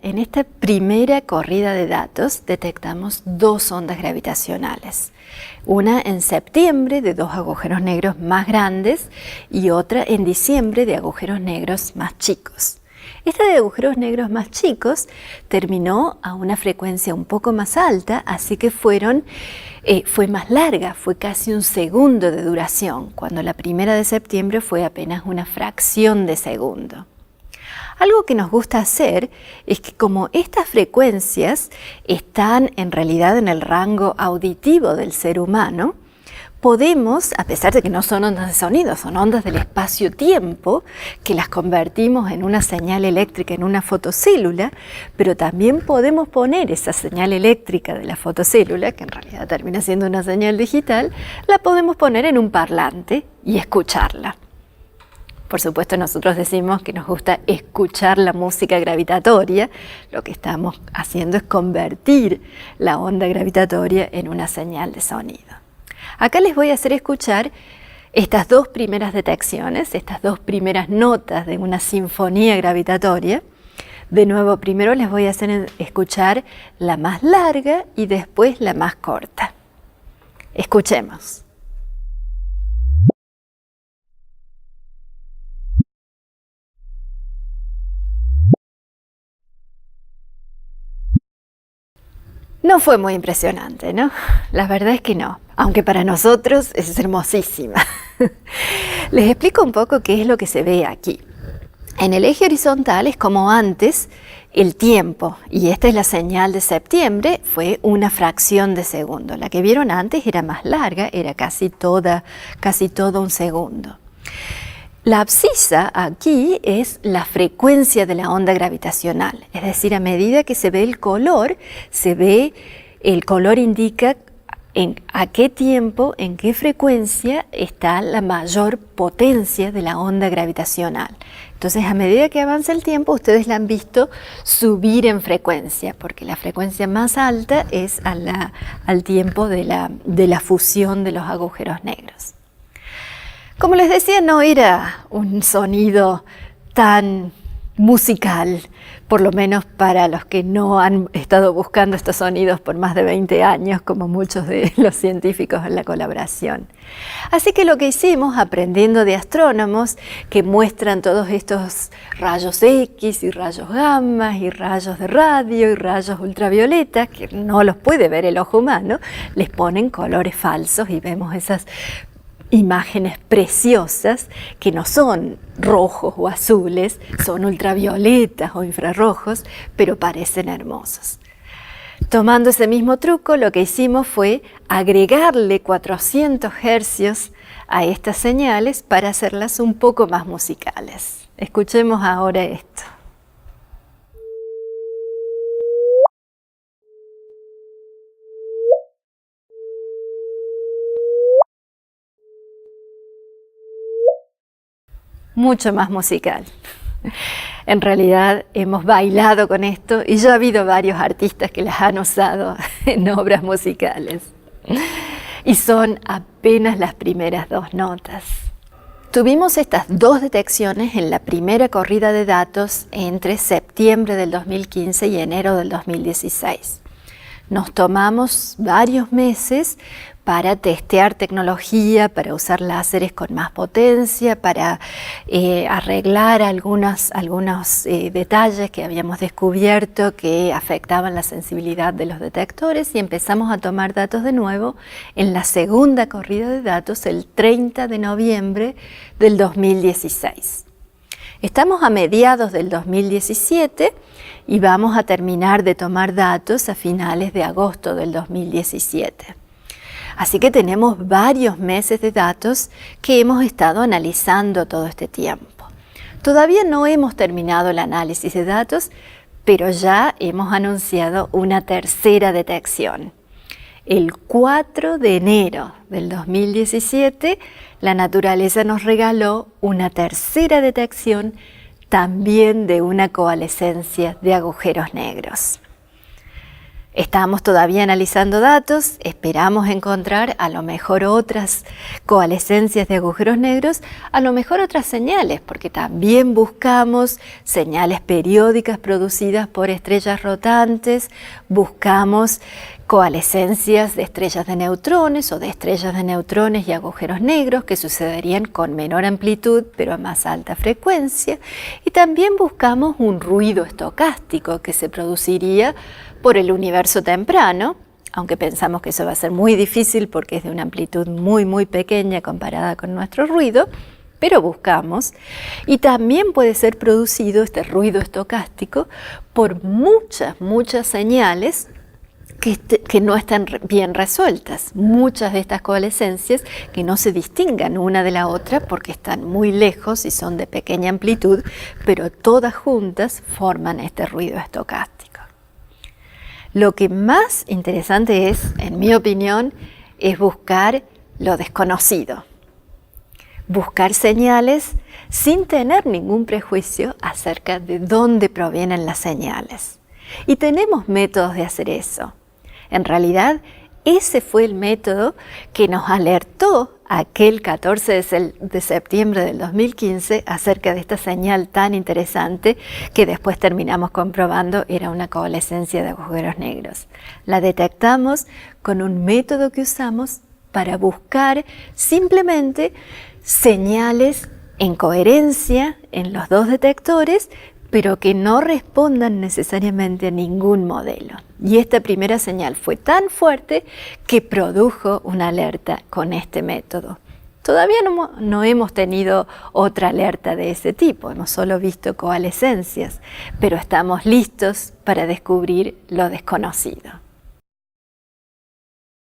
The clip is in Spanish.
en esta primera corrida de datos detectamos dos ondas gravitacionales. Una en septiembre de dos agujeros negros más grandes y otra en diciembre de agujeros negros más chicos. Esta de agujeros negros más chicos terminó a una frecuencia un poco más alta, así que fue más larga, fue casi un segundo de duración, cuando la primera de septiembre fue apenas una fracción de segundo. Algo que nos gusta hacer es que como estas frecuencias están en realidad en el rango auditivo del ser humano, podemos, a pesar de que no son ondas de sonido, son ondas del espacio-tiempo, que las convertimos en una señal eléctrica en una fotocélula, pero también podemos poner esa señal eléctrica de la fotocélula, que en realidad termina siendo una señal digital, la podemos poner en un parlante y escucharla. Por supuesto, nosotros decimos que nos gusta escuchar la música gravitatoria. Lo que estamos haciendo es convertir la onda gravitatoria en una señal de sonido. Acá les voy a hacer escuchar estas dos primeras detecciones, estas dos primeras notas de una sinfonía gravitatoria. De nuevo, primero les voy a hacer escuchar la más larga y después la más corta. Escuchemos. No fue muy impresionante, ¿no? La verdad es que no, aunque para nosotros es hermosísima. Les explico un poco qué es lo que se ve aquí. En el eje horizontal es como antes el tiempo, y esta es la señal de septiembre, fue una fracción de segundo. La que vieron antes era más larga, era casi todo un segundo. La abscisa aquí es la frecuencia de la onda gravitacional, es decir, a medida que se ve el color indica a qué tiempo, en qué frecuencia está la mayor potencia de la onda gravitacional. Entonces, a medida que avanza el tiempo, ustedes la han visto subir en frecuencia, porque la frecuencia más alta es al tiempo de la fusión de los agujeros negros. Como les decía, no era un sonido tan musical, por lo menos para los que no han estado buscando estos sonidos por más de 20 años, como muchos de los científicos en la colaboración. Así que lo que hicimos, aprendiendo de astrónomos que muestran todos estos rayos X y rayos gamma y rayos de radio y rayos ultravioleta, que no los puede ver el ojo humano, les ponen colores falsos y vemos esas imágenes preciosas que no son rojos o azules, son ultravioletas o infrarrojos, pero parecen hermosos. Tomando ese mismo truco, lo que hicimos fue agregarle 400 hercios a estas señales para hacerlas un poco más musicales. Escuchemos ahora esto. Mucho más musical. En realidad hemos bailado con esto y ya ha habido varios artistas que las han usado en obras musicales. Y son apenas las primeras dos notas. Tuvimos estas dos detecciones en la primera corrida de datos entre septiembre del 2015 y enero del 2016. Nos tomamos varios meses para testear tecnología, para usar láseres con más potencia, para arreglar algunos detalles que habíamos descubierto que afectaban la sensibilidad de los detectores, y empezamos a tomar datos de nuevo en la segunda corrida de datos el 30 de noviembre del 2016. Estamos a mediados del 2017 y vamos a terminar de tomar datos a finales de agosto del 2017. Así que tenemos varios meses de datos que hemos estado analizando todo este tiempo. Todavía no hemos terminado el análisis de datos, pero ya hemos anunciado una tercera detección. El 4 de enero del 2017, la naturaleza nos regaló una tercera detección también de una coalescencia de agujeros negros. Estamos todavía analizando datos, esperamos encontrar a lo mejor otras coalescencias de agujeros negros, a lo mejor otras señales, porque también buscamos señales periódicas producidas por estrellas rotantes, buscamos coalescencias de estrellas de neutrones o de estrellas de neutrones y agujeros negros que sucederían con menor amplitud pero a más alta frecuencia, y también buscamos un ruido estocástico que se produciría por el universo temprano, aunque pensamos que eso va a ser muy difícil porque es de una amplitud muy pequeña comparada con nuestro ruido, pero buscamos. Y también puede ser producido este ruido estocástico por muchas señales que no están bien resueltas. Muchas de estas coalescencias que no se distingan una de la otra porque están muy lejos y son de pequeña amplitud, pero todas juntas forman este ruido estocástico. Lo que más interesante es, en mi opinión, es buscar lo desconocido. Buscar señales sin tener ningún prejuicio acerca de dónde provienen las señales. Y tenemos métodos de hacer eso. En realidad, ese fue el método que nos alertó aquel 14 de septiembre del 2015 acerca de esta señal tan interesante que después terminamos comprobando era una coalescencia de agujeros negros. La detectamos con un método que usamos para buscar simplemente señales en coherencia en los dos detectores, pero que no respondan necesariamente a ningún modelo. Y esta primera señal fue tan fuerte que produjo una alerta con este método. Todavía no hemos tenido otra alerta de ese tipo, hemos solo visto coalescencias, pero estamos listos para descubrir lo desconocido.